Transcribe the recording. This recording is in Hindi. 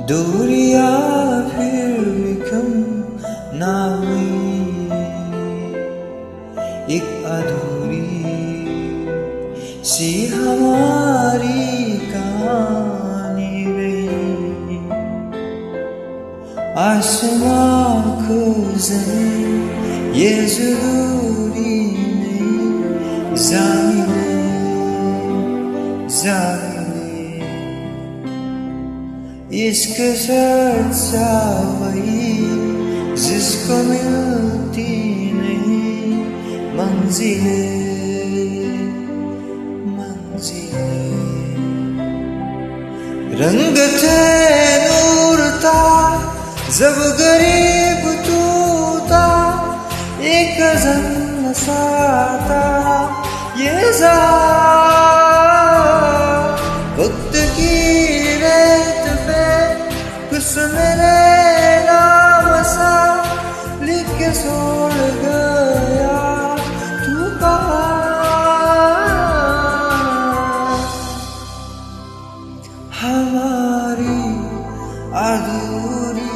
दूरियां फिर भी कम ना हुई, एक अधूरी सी हमारी कहानी गई। आसमां को ज़मीन ये ज़रूरी नहीं, ज़मीने इश्क सच्चा वही जिसको मिलती नहीं मंजिलें। रंग थे नूर था जब गरीब तू था, एक ज़न्म सा था ये वक्त की रेत पे कुछ मेरे नाम सा लिख के छोड़ गया तू कहाँ। हमारी अधूरी